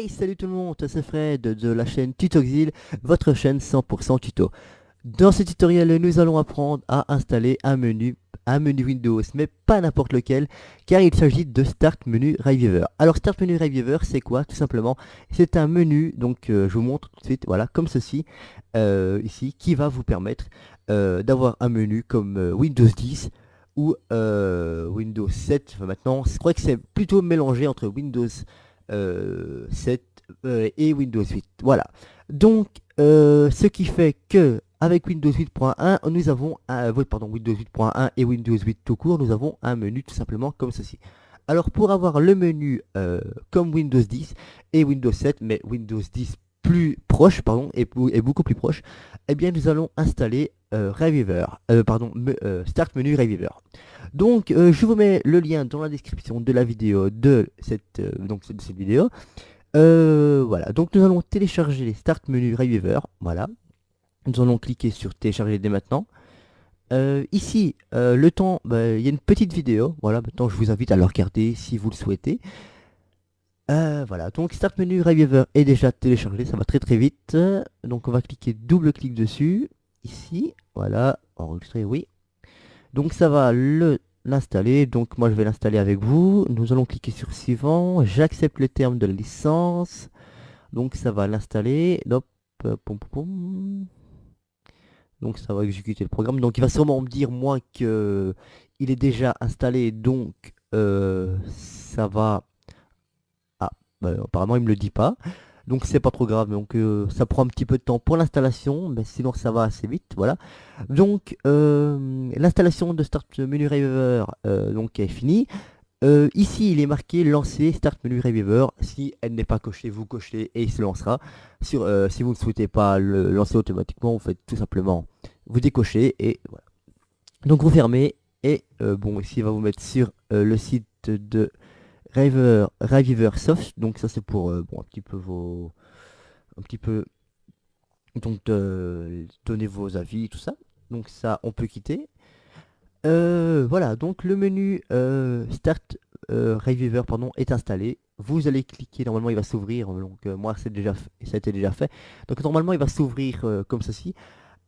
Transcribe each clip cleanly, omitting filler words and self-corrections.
Hey, salut tout le monde, c'est Fred de la chaîne Tutoxil, votre chaîne 100% tuto. Dans ce tutoriel, nous allons apprendre à installer un menu Windows, mais pas n'importe lequel, car il s'agit de Start Menu Reviewer. Alors Start Menu Reviewer, c'est quoi? Tout simplement, c'est un menu, donc je vous montre tout de suite, voilà, comme ceci, ici, qui va vous permettre d'avoir un menu comme Windows 10 ou Windows 7. Enfin, maintenant, je crois que c'est plutôt mélangé entre Windows 7 et Windows 8. Voilà. Donc, ce qui fait que avec Windows 8.1, nous avons pardon, Windows 8.1 et Windows 8 tout court, nous avons un menu tout simplement comme ceci. Alors, pour avoir le menu comme Windows 10 et Windows 7, mais Windows 10 plus proche, pardon, et beaucoup plus proche, eh bien, nous allons installer Start Menu Reviewer. Donc, je vous mets le lien dans la description de la vidéo de cette vidéo. Voilà, donc nous allons télécharger les Start Menu Reviewer. Voilà, nous allons cliquer sur télécharger dès maintenant. Ici, le temps, il y a une petite vidéo. Voilà, maintenant je vous invite à la regarder si vous le souhaitez. Voilà, donc Start Menu Reviewer est déjà téléchargé, ça va très très vite. Donc on va cliquer double-clic dessus. Ici, voilà, enregistrer, oui. Donc ça va l'installer. Donc moi je vais l'installer avec vous. Nous allons cliquer sur suivant. J'accepte les termes de la licence. Donc ça va l'installer. Hop, pom, pom, pom. Donc ça va exécuter le programme. Donc il va sûrement me dire moi que il est déjà installé. Donc ça va. Ah, apparemment il me le dit pas. Donc c'est pas trop grave. Donc ça prend un petit peu de temps pour l'installation, mais sinon ça va assez vite. Voilà. Donc l'installation de Start Menu Reviewer donc est finie. Ici, il est marqué lancer Start Menu Reviewer. Si elle n'est pas cochée, vous cochez et il se lancera. Si vous ne souhaitez pas le lancer automatiquement, vous faites tout simplement vous décochez et voilà. Donc vous fermez et bon, ici il va vous mettre sur le site de Reviewer Soft. Donc ça c'est pour bon, un petit peu donc donner vos avis tout ça. Donc ça on peut quitter. Voilà, donc le menu Start Reviewer pardon, est installé. Vous allez cliquer, normalement il va s'ouvrir. Donc moi ça a été déjà fait. Donc normalement il va s'ouvrir comme ceci.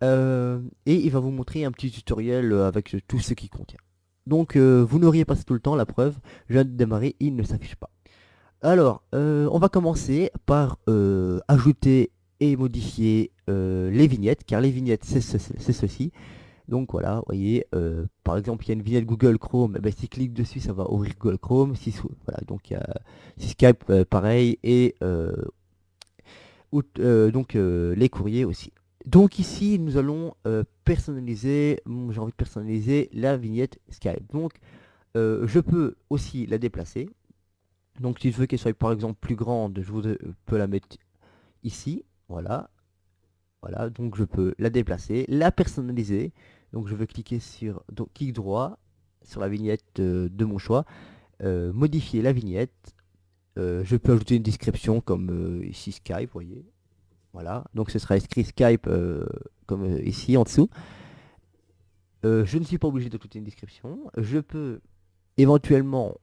Et il va vous montrer un petit tutoriel avec tout ce qui contient. Donc vous n'auriez pas tout le temps, la preuve, je viens de démarrer, il ne s'affiche pas. Alors, on va commencer par ajouter et modifier les vignettes, car les vignettes c'est ceci. Donc voilà, vous voyez, par exemple, il y a une vignette Google Chrome, eh ben, si je clique dessus, ça va ouvrir Google Chrome. Voilà, donc il y a si Skype, pareil, et les courriers aussi. Donc ici, nous allons personnaliser, j'ai envie de personnaliser la vignette Skype. Donc, je peux aussi la déplacer. Donc si je veux qu'elle soit par exemple plus grande, peux la mettre ici, voilà. Voilà, donc je peux la déplacer, la personnaliser. Donc je veux cliquer donc, clic droit sur la vignette de mon choix, modifier la vignette. Je peux ajouter une description comme ici Skype, vous voyez. Voilà, donc ce sera écrit Skype comme ici en dessous. Je ne suis pas obligé d'ajouter une description. Je peux éventuellement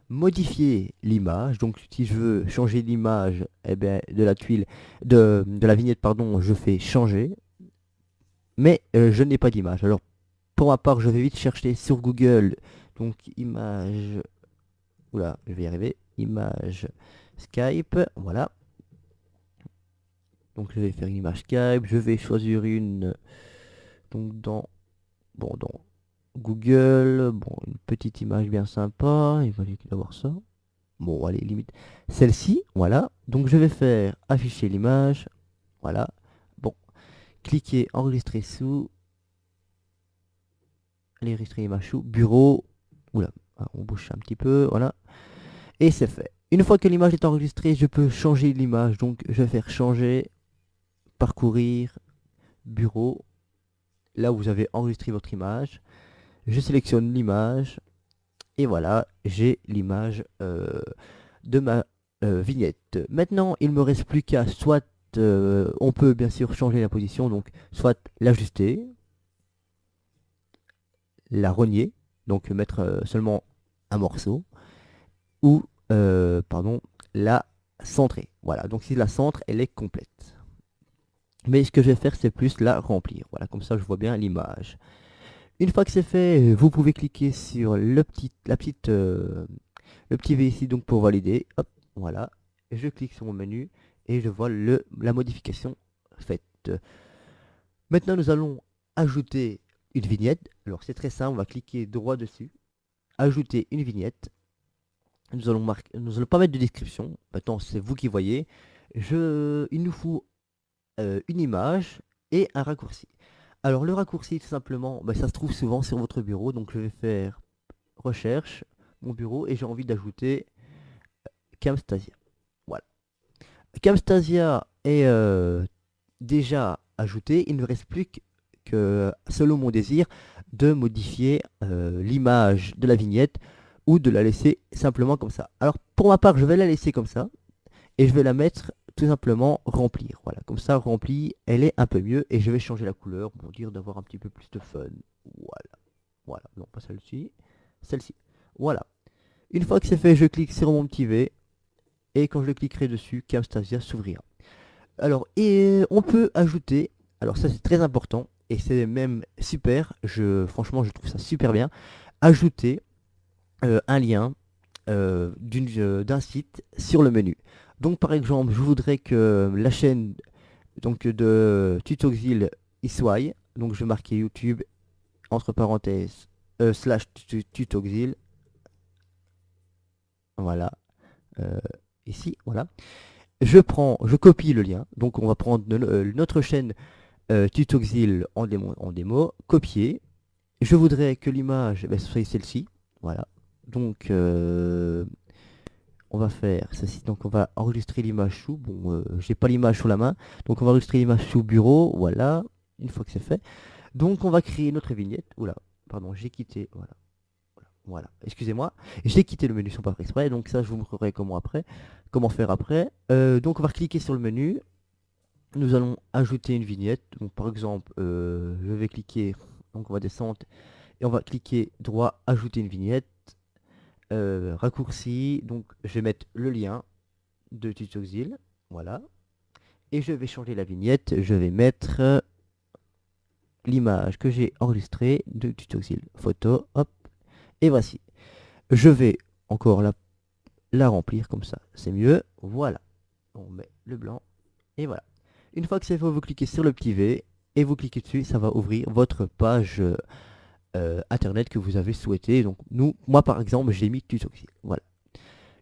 modifier l'image. Donc si je veux changer l'image eh ben, de la tuile, de la vignette, pardon, je fais changer. Mais je n'ai pas d'image. Alors pour ma part, je vais vite chercher sur Google. Donc image. Oula, je vais y arriver. Image Skype. Voilà. Donc je vais faire une image Skype. Je vais choisir une. Donc dans Google. Bon, une petite image bien sympa. Il va avoir ça. Bon, allez, limite. Celle-ci, voilà. Donc je vais faire afficher l'image. Voilà. Bon. Cliquez enregistrer sous. Allez, enregistrer image sous. Bureau. Oula. On bouge un petit peu. Voilà. Et c'est fait. Une fois que l'image est enregistrée, je peux changer l'image. Donc je vais faire changer, parcourir, bureau. Là où vous avez enregistré votre image. Je sélectionne l'image. Et voilà, j'ai l'image de ma vignette. Maintenant, il me reste plus qu'à soit on peut bien sûr changer la position, donc soit l'ajuster, la rogner, donc mettre seulement un morceau, ou pardon, la centrer. Voilà, donc si la centre, elle est complète. Mais ce que je vais faire, c'est plus la remplir. Voilà, comme ça, je vois bien l'image. Une fois que c'est fait, vous pouvez cliquer sur le petit V ici donc pour valider. Hop, voilà. Et je clique sur mon menu et je vois la modification faite. Maintenant, nous allons ajouter une vignette. Alors, c'est très simple. On va cliquer droit dessus. Ajouter une vignette. Nous allons pas mettre de description. Maintenant, c'est vous qui voyez. Il nous faut une image et un raccourci. Alors, le raccourci, tout simplement, bah, ça se trouve souvent sur votre bureau. Donc, je vais faire recherche, mon bureau, et j'ai envie d'ajouter Camstasia. Voilà. Camstasia est déjà ajouté. Il ne reste plus que, selon mon désir, de modifier l'image de la vignette ou de la laisser simplement comme ça. Alors, pour ma part, je vais la laisser comme ça et je vais la mettre tout simplement remplir. Voilà, comme ça, remplie, elle est un peu mieux et je vais changer la couleur pour dire d'avoir un petit peu plus de fun. Voilà, voilà, non, pas celle-ci, celle-ci. Voilà. Une fois que c'est fait, je clique sur mon petit V et quand je le cliquerai dessus, Camstasia s'ouvrira. Alors, et on peut ajouter, alors ça c'est très important et c'est même super, franchement je trouve ça super bien, ajouter un lien d'un site sur le menu. Donc par exemple, je voudrais que la chaîne donc, de Tutoxil y soit, donc je vais marquer YouTube entre parenthèses slash Tutoxil, voilà, euh, ici, voilà. Je copie le lien, donc on va prendre notre chaîne Tutoxil en démo, copier. Je voudrais que l'image soit celle-ci. Voilà. Donc, on va faire ceci. Donc, on va enregistrer l'image sous. Bon, j'ai pas l'image sous la main. Donc, on va enregistrer l'image sous bureau. Voilà. Une fois que c'est fait. Donc, on va créer notre vignette. Oula, pardon, j'ai quitté. Voilà. Voilà. Excusez-moi. J'ai quitté le menu sans pas faire exprès. Donc, ça, je vous montrerai comment faire après. Donc, on va cliquer sur le menu. Nous allons ajouter une vignette. Donc, par exemple, je vais cliquer. Donc, on va descendre et on va cliquer droit, ajouter une vignette, raccourci. Donc, je vais mettre le lien de Tutoxil. Voilà. Et je vais changer la vignette. Je vais mettre l'image que j'ai enregistrée de Tutoxil. Photo, hop. Et voici. Je vais encore la remplir comme ça. C'est mieux. Voilà. On met le blanc. Et voilà. Une fois que c'est fait, vous cliquez sur le petit V et vous cliquez dessus, ça va ouvrir votre page internet que vous avez souhaité. Donc moi par exemple, j'ai mis Tutoxil. Voilà.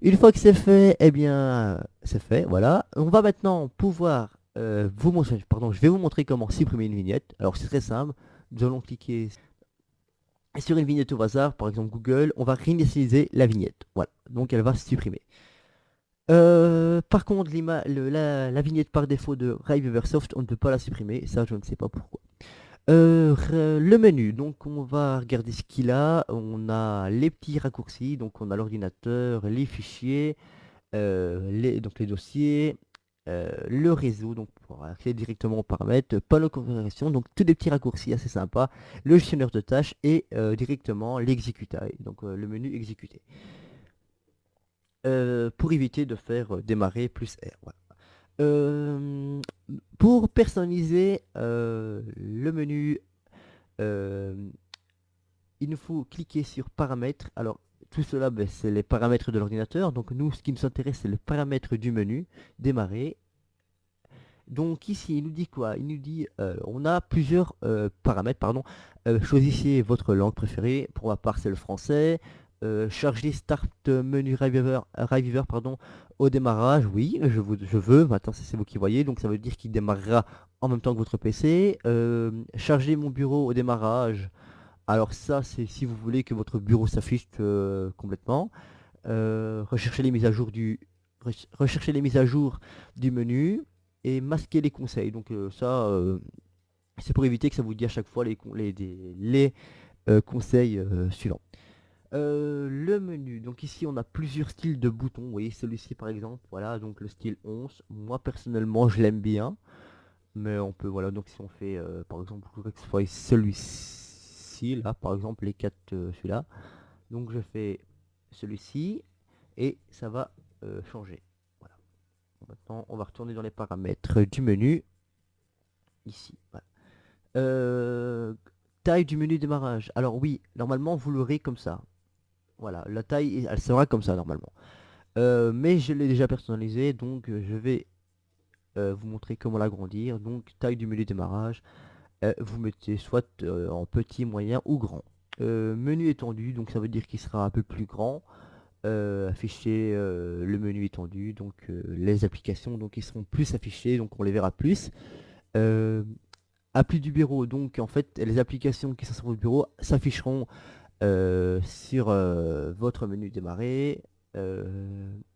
Une fois que c'est fait, eh bien, c'est fait. Voilà. On va maintenant pouvoir vous montrer. Pardon, je vais vous montrer comment supprimer une vignette. Alors c'est très simple. Nous allons cliquer sur une vignette au hasard, par exemple Google. On va réinitialiser la vignette. Voilà. Donc elle va se supprimer. Par contre, la vignette par défaut de Riveversoft, on ne peut pas la supprimer. Ça, je ne sais pas pourquoi. Le menu, donc on va regarder ce qu'il a. On a les petits raccourcis, donc on a l'ordinateur, les fichiers, donc les dossiers, le réseau, donc pour accéder directement aux paramètres, panneau de configuration, donc tous des petits raccourcis assez sympas, le gestionnaire de tâches et directement l'exécuter, donc le menu exécuter. Pour éviter de faire démarrer plus R. Voilà. Euh, pour personnaliser le menu, euh, il nous faut cliquer sur paramètres. Alors, tout cela, ben, c'est les paramètres de l'ordinateur. Donc, nous, ce qui nous intéresse, c'est le paramètre du menu, démarrer. Donc, ici, il nous dit quoi? Il nous dit, on a plusieurs paramètres, pardon. Choisissez votre langue préférée. Pour ma part, c'est le français. Chargez Start Menu Reviver, pardon, au démarrage. Oui, je veux. Maintenant, c'est vous qui voyez. Donc, ça veut dire qu'il démarrera en même temps que votre PC. Chargez mon bureau au démarrage. Alors ça, c'est si vous voulez que votre bureau s'affiche complètement. Recherchez les mises à jour recherchez les mises à jour du menu et masquer les conseils. Donc ça, c'est pour éviter que ça vous dise à chaque fois les conseils suivants. Le menu, donc ici on a plusieurs styles de boutons. Vous voyez celui-ci par exemple, voilà, donc le style 11. Moi personnellement je l'aime bien. Mais on peut, voilà, donc si on fait, par exemple, je voudrais que ce soit celui-ci, là, par exemple, les quatre, celui-là. Donc je fais celui-ci, et ça va changer. Voilà. Maintenant, on va retourner dans les paramètres du menu, ici. Voilà. Taille du menu démarrage. Alors oui, normalement, vous l'aurez comme ça. Voilà, la taille, elle sera comme ça, normalement. Mais je l'ai déjà personnalisé, donc je vais vous montrer comment l'agrandir. Donc, taille du menu démarrage. Vous mettez soit en petit, moyen ou grand. Menu étendu, donc ça veut dire qu'il sera un peu plus grand. Afficher le menu étendu, donc les applications, donc ils seront plus affichés, donc on les verra plus. Euh, Appli du bureau, donc en fait les applications qui sont sur votre bureau s'afficheront sur votre menu démarrer.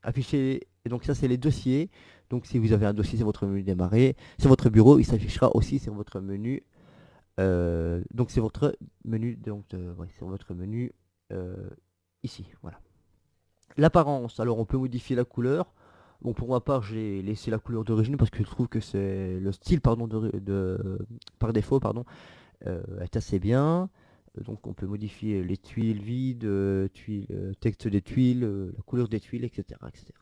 Afficher, et donc ça c'est les dossiers. Donc si vous avez un dossier sur votre menu démarrer, sur votre bureau, il s'affichera aussi sur votre menu. Donc c'est votre menu, donc ouais, sur votre menu ici, voilà. L'apparence, alors on peut modifier la couleur. Bon, pour ma part, j'ai laissé la couleur d'origine parce que je trouve que c'est le style pardon, par défaut pardon, est assez bien. Donc on peut modifier les tuiles vides, texte des tuiles, la couleur des tuiles, etc. etc.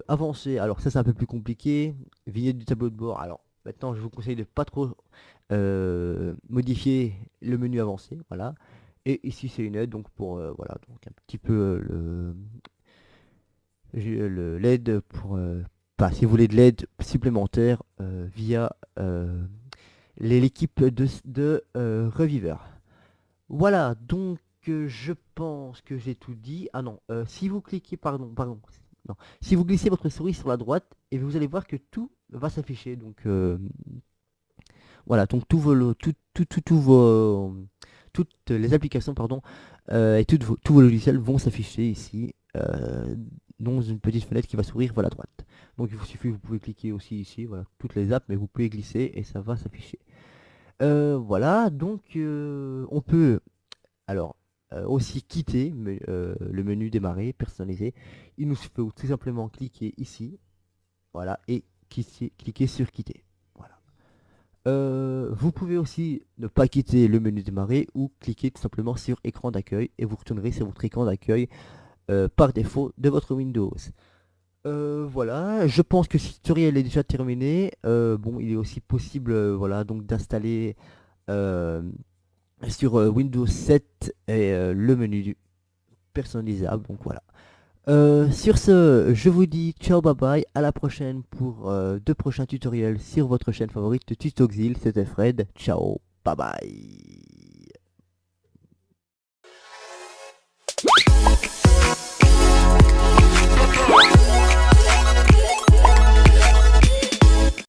Avancer, alors ça c'est un peu plus compliqué. Vignette du tableau de bord, alors maintenant je vous conseille de pas trop modifier le menu avancé, voilà. Et ici c'est une aide donc pour voilà donc un petit peu l'aide pour si vous voulez de l'aide supplémentaire via l'équipe de Reviveur. Voilà, donc je pense que j'ai tout dit. Ah non, si vous cliquez, pardon, non, si vous glissez votre souris sur la droite, et vous allez voir que tout va s'afficher. Donc voilà, donc toutes les applications, pardon, et tous vos logiciels vont s'afficher ici, dans une petite fenêtre qui va s'ouvrir vers la droite. Donc il vous suffit, vous pouvez cliquer aussi ici, voilà, toutes les apps, mais vous pouvez glisser et ça va s'afficher. Voilà, donc on peut alors aussi quitter le menu démarrer, personnaliser. Il nous faut tout simplement cliquer ici, voilà, et cliquer sur quitter. Voilà. Vous pouvez aussi ne pas quitter le menu démarrer ou cliquer tout simplement sur écran d'accueil et vous retournerez sur votre écran d'accueil par défaut de votre Windows. Voilà, je pense que ce tutoriel est déjà terminé. Bon, il est aussi possible, voilà, donc d'installer sur Windows 7 et le menu personnalisable. Donc voilà. Sur ce, je vous dis ciao, bye bye, à la prochaine pour de prochains tutoriels sur votre chaîne favorite de Tutoxil. C'était Fred, ciao, bye bye.